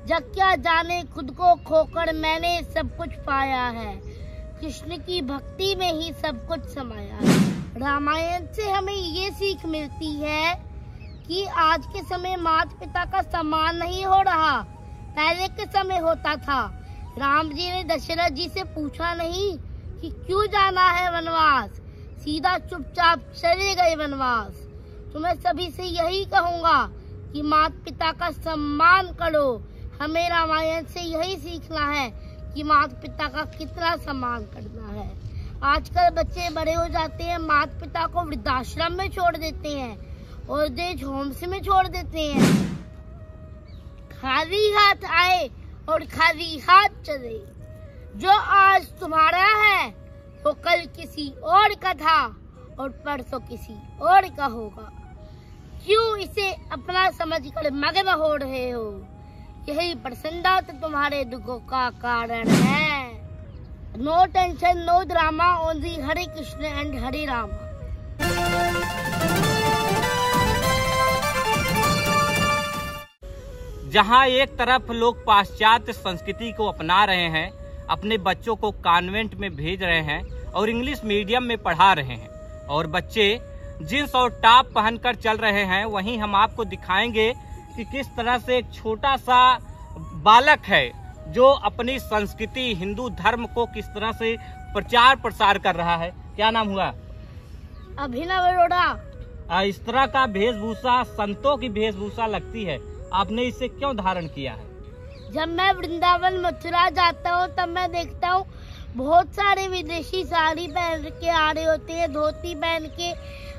जग क्या जाने खुद को खोकर मैंने सब कुछ पाया है। कृष्ण की भक्ति में ही सब कुछ समाया है। रामायण से हमें ये सीख मिलती है कि आज के समय माता पिता का सम्मान नहीं हो रहा, पहले के समय होता था। राम जी ने दशरथ जी से पूछा नहीं कि क्यों जाना है वनवास, सीधा चुपचाप चले गए वनवास। तो मैं सभी से यही कहूँगा कि माता पिता का सम्मान करो। हमें रामायण से यही सीखना है कि माता पिता का कितना सम्मान करना है। आजकल बच्चे बड़े हो जाते हैं, माता पिता को वृद्धाश्रम में छोड़ देते हैं, ओल्ड एज होम्स में छोड़ देते हैं। खाली हाथ आए और खाली हाथ चले। जो आज तुम्हारा है वो कल किसी और का था और परसों किसी और का होगा। क्यों इसे अपना समझकर मगन हो रहे हो? यही प्रसन्नता तो तुम्हारे दुखों का कारण है। No tension, no drama, only Hare Krishna and Hare Rama. जहां एक तरफ लोग पाश्चात्य संस्कृति को अपना रहे हैं, अपने बच्चों को कॉन्वेंट में भेज रहे हैं और इंग्लिश मीडियम में पढ़ा रहे हैं, और बच्चे जींस और टॉप पहनकर चल रहे हैं, वहीं हम आपको दिखाएंगे कि किस तरह से एक छोटा सा बालक है जो अपनी संस्कृति हिंदू धर्म को किस तरह से प्रचार प्रसार कर रहा है। क्या नाम हुआ? अभिनव अरोड़ा। इस तरह का वेशभूषा संतों की वेशभूषा लगती है, आपने इसे क्यों धारण किया है? जब मैं वृंदावन मथुरा जाता हूँ तब मैं देखता हूँ बहुत सारे विदेशी साड़ी पहन के आ रहे होते हैं, धोती पहन के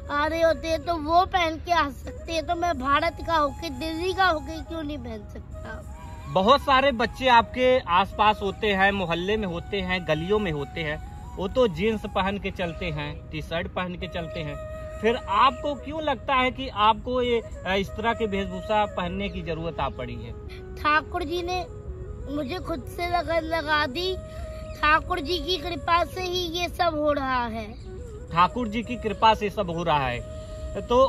आ रहे होते हैं, तो वो पहन के आ सकते हैं, तो मैं भारत का होके दिल्ली का होके क्यों नहीं पहन सकता? बहुत सारे बच्चे आपके आसपास होते हैं, मोहल्ले में होते हैं, गलियों में होते हैं, वो तो जीन्स पहन के चलते हैं, टी शर्ट पहन के चलते हैं। फिर आपको क्यों लगता है कि आपको ये इस तरह की वेशभूषा पहनने की जरूरत आ पड़ी है? ठाकुर जी ने मुझे खुद से लगन लगा दी। ठाकुर जी की कृपा से ही ये सब हो रहा है। ठाकुर जी की कृपा से सब हो रहा है। तो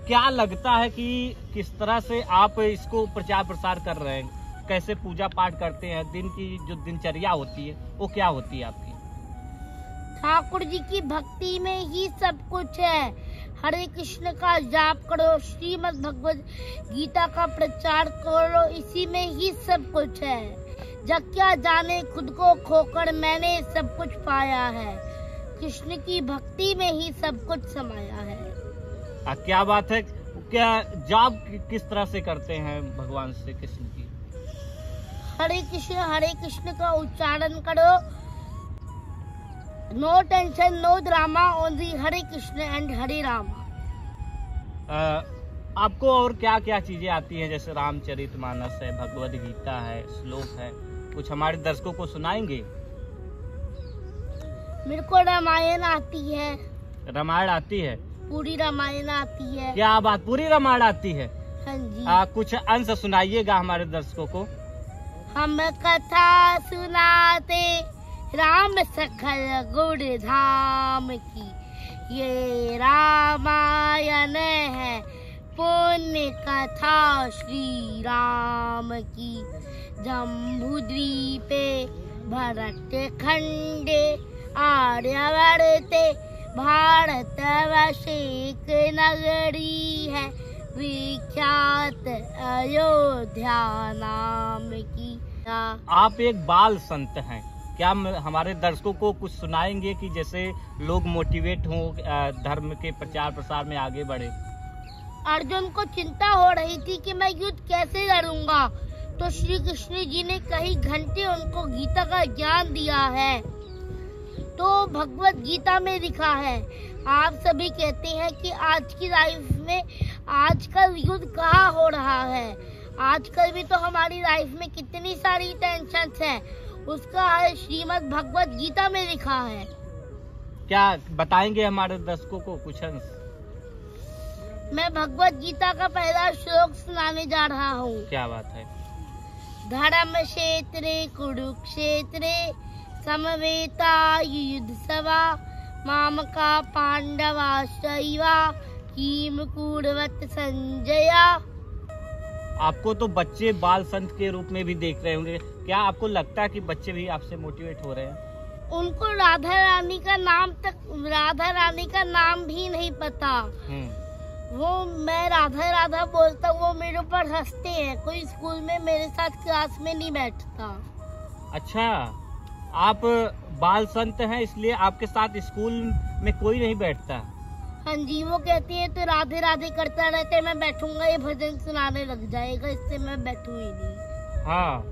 क्या लगता है कि किस तरह से आप इसको प्रचार प्रसार कर रहे हैं? कैसे पूजा पाठ करते हैं? दिन की जो दिनचर्या होती है वो क्या होती है आपकी? ठाकुर जी की भक्ति में ही सब कुछ है। हरे कृष्ण का जाप करो, श्रीमद् भगवद गीता का प्रचार करो, इसी में ही सब कुछ है। जग क्या जाने खुद को खोकर मैंने सब कुछ पाया है। कृष्ण की भक्ति में ही सब कुछ समाया है। क्या बात है। क्या जाप किस तरह से करते हैं भगवान श्री कृष्ण की? हरे कृष्ण का उच्चारण करो। No tension, no drama, only Hare Krishna and Hare Rama. आपको और क्या क्या चीजें आती हैं? जैसे रामचरितमानस है, भगवद गीता है, श्लोक है, कुछ हमारे दर्शकों को सुनाएंगे? मेरे को रामायण आती है। रामायण आती है? पूरी रामायण आती है। क्या बात, पूरी रामायण आती है? हाँ जी। कुछ अंश सुनाइएगा हमारे दर्शकों को। हम कथा सुनाते राम सखल गुण धाम की, ये रामायण है पुण्य कथा श्री राम की। जम्बूद्वीपे भरत खंडे आर्यवर्ते भारत वशिक नगरी है, विख्यात अयोध्या नाम की। आप एक बाल संत हैं, क्या हमारे दर्शकों को कुछ सुनाएंगे कि जैसे लोग मोटिवेट हों, धर्म के प्रचार प्रसार में आगे बढ़े? अर्जुन को चिंता हो रही थी कि मैं युद्ध कैसे लड़ूंगा, तो श्री कृष्ण जी ने कई घंटे उनको गीता का ज्ञान दिया है। तो भगवत गीता में लिखा है। आप सभी कहते हैं कि आज की लाइफ में आजकल युद्ध कहाँ हो रहा है। आजकल भी तो हमारी लाइफ में कितनी सारी टेंशन्स हैं, उसका है श्रीमद् भगवत गीता में लिखा है। क्या बताएंगे हमारे दर्शकों को कुछ अंश? मैं भगवत गीता का पहला श्लोक सुनाने जा रहा हूँ। क्या बात है। धर्म क्षेत्रे कुरुक्षेत्रे समवेता युद्ध सवा, मामका पांडवा शैवा किम कुर्वत संजया। आपको तो बच्चे बाल संत के रूप में भी देख रहे होंगे, क्या आपको लगता है कि बच्चे भी आपसे मोटिवेट हो रहे हैं? उनको राधा रानी का नाम भी नहीं पता। वो मैं राधा राधा बोलता हूँ, वो मेरे ऊपर हंसते हैं। कोई स्कूल में मेरे साथ क्लास में नहीं बैठता। अच्छा, आप बाल संत हैं इसलिए आपके साथ स्कूल में कोई नहीं बैठता? हाँ जी, वो कहती है तो राधे राधे करता रहते, मैं बैठूंगा ये भजन सुनाने लग जाएगा, इससे मैं बैठूं ही नहीं। हाँ,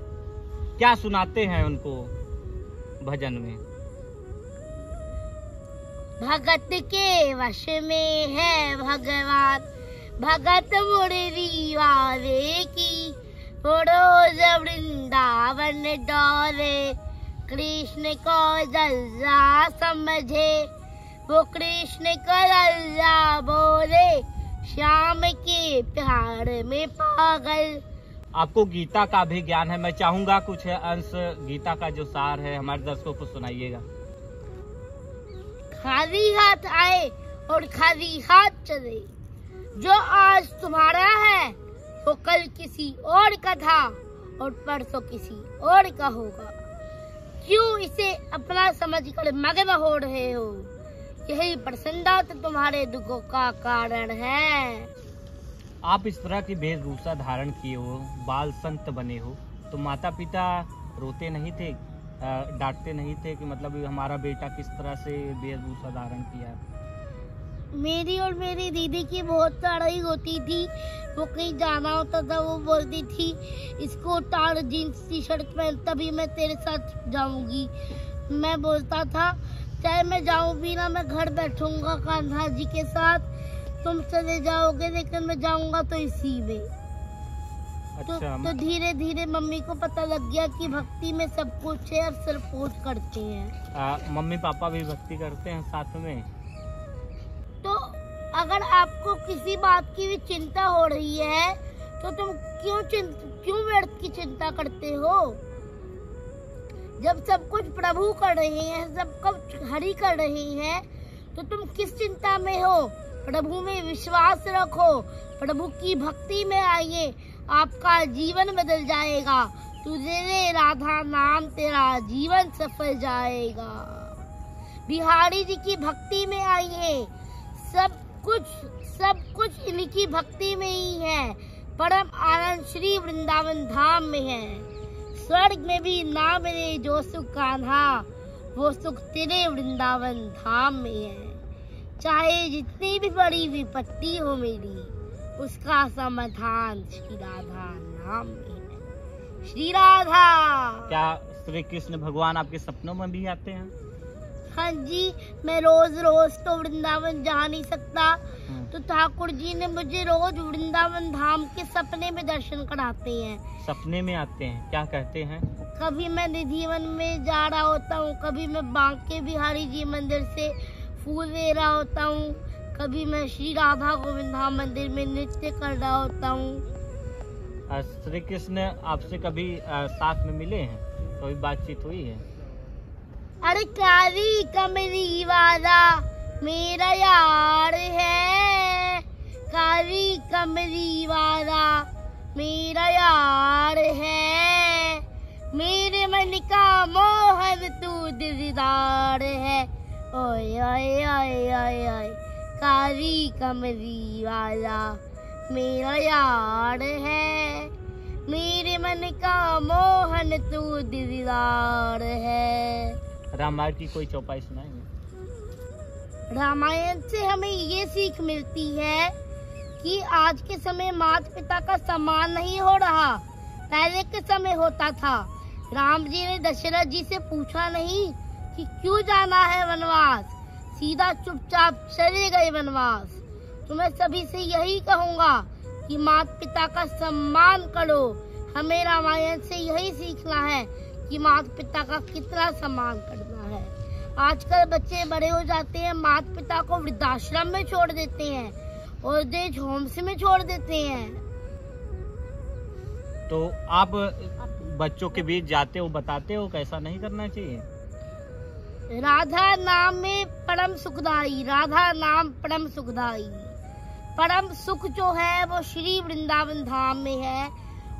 क्या सुनाते हैं उनको भजन में? भगत के वश में है भगवान, भगत मुरली वाले की, रोज वृंदावन डोले, कृष्ण को जल्ला समझे, वो कृष्ण को जल्ला बोले, श्याम के प्यार में पागल। आपको गीता का भी ज्ञान है, मैं चाहूंगा कुछ अंश गीता का जो सार है हमारे दर्शकों को सुनाइएगा। खाली हाथ आए और खाली हाथ चले, जो आज तुम्हारा है वो कल किसी और का था और परसों किसी और का होगा। क्यों इसे अपना समझकर मगन हो रहे हो? यही प्रसन्नता तो तुम्हारे दुखों का कारण है। आप इस तरह की वेशभूषा धारण किए हो, बाल संत बने हो, तो माता पिता रोते नहीं थे, डांटते नहीं थे कि मतलब हमारा बेटा किस तरह से वेशभूषा धारण किया? मेरी और मेरी दीदी की बहुत लड़ाई होती थी। वो कहीं जाना होता था, वो बोलती थी इसको उतार, जीन्स टी शर्ट पहन, तभी मैं तेरे साथ जाऊंगी। मैं बोलता था चाहे मैं जाऊं भी ना, मैं घर बैठूंगा कान्हा जी के साथ, तुम चले जाओगे लेकिन मैं जाऊंगा तो इसी में। अच्छा, तो धीरे धीरे मम्मी को पता लग गया कि भक्ति में सब कुछ है और सिर्फ पूज करते हैं। मम्मी पापा भी भक्ति करते हैं साथ में? तो अगर आपको किसी बात की भी चिंता हो रही है तो तुम क्यों व्यर्थ की चिंता करते हो? जब सब कुछ प्रभु कर रहे हैं, सब कुछ हरि कर रहे हैं, तो तुम किस चिंता में हो? प्रभु में विश्वास रखो, प्रभु की भक्ति में आइए, आपका जीवन बदल जाएगा। तुझे राधा नाम तेरा जीवन सफल जाएगा। बिहारी जी की भक्ति में आइए, सब कुछ इनकी भक्ति में ही है। परम आनंद श्री वृंदावन धाम में है। स्वर्ग में भी ना मिले जो सुख कान्हा, वो सुख तेरे वृंदावन धाम में है। चाहे जितनी भी बड़ी विपत्ति हो मेरी, उसका समाधान श्री राधा नाम में है। श्री राधा। क्या श्री कृष्ण भगवान आपके सपनों में भी आते हैं? हाँ जी, मैं रोज तो वृंदावन जा नहीं सकता, तो ठाकुर जी ने मुझे रोज वृंदावन धाम के सपने में दर्शन कराते हैं। सपने में आते हैं? क्या कहते हैं? कभी मैं निधिवन में जा रहा होता हूँ, कभी मैं बांके बिहारी जी मंदिर से फूल ले रहा होता हूँ, कभी मैं श्री राधा गोविंद धाम मंदिर में नृत्य कर रहा होता हूँ। श्री कृष्ण आपसे कभी साथ में मिले हैं? कभी बातचीत हुई है? अरे काली कमली वाला मेरा यार है, काली कमली वाला मेरा यार है, मेरे मन का मोहन तू दिलदार है। ओए ओए ओए ओए ओए, काली कमली वाला मेरा यार है, मेरे मन का मोहन तू दिलदार है। रामायण की कोई चौपाई सुनाएंगे? रामायण से हमें ये सीख मिलती है कि आज के समय माता पिता का सम्मान नहीं हो रहा, पहले के समय होता था। राम जी ने दशरथ जी से पूछा नहीं कि क्यों जाना है वनवास, सीधा चुपचाप चले गए वनवास। तो मैं सभी से यही कहूँगा कि माता पिता का सम्मान करो। हमें रामायण से यही सीखना है कि माता पिता का कितना सम्मान करना है। आजकल बच्चे बड़े हो जाते हैं, माता पिता को वृद्धाश्रम में छोड़ देते हैं और एज होम्स में छोड़ देते हैं। तो आप बच्चों के बीच जाते हो, बताते हो कैसा नहीं करना चाहिए? राधा नाम में परम सुखदाई, राधा नाम परम सुखदाई। परम सुख जो है वो श्री वृंदावन धाम में है।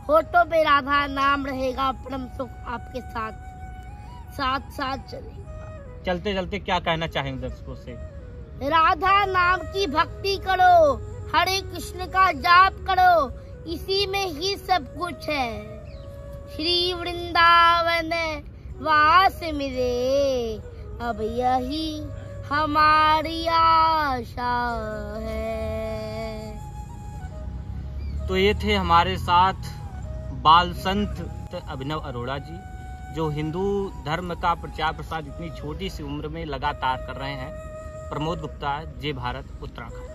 होठों पे राधा नाम रहेगा, परम सुख आपके साथ साथ साथ चलेगा। चलते चलते क्या कहना चाहेंगे दर्शकों से? राधा नाम की भक्ति करो, हरे कृष्ण का जाप करो, इसी में ही सब कुछ है। श्री वृंदावन वास मिले, अब यही हमारी आशा है। तो ये थे हमारे साथ बाल संत अभिनव अरोड़ा जी, जो हिंदू धर्म का प्रचार प्रसार इतनी छोटी सी उम्र में लगातार कर रहे हैं। प्रमोद गुप्ता, जय भारत, उत्तराखंड।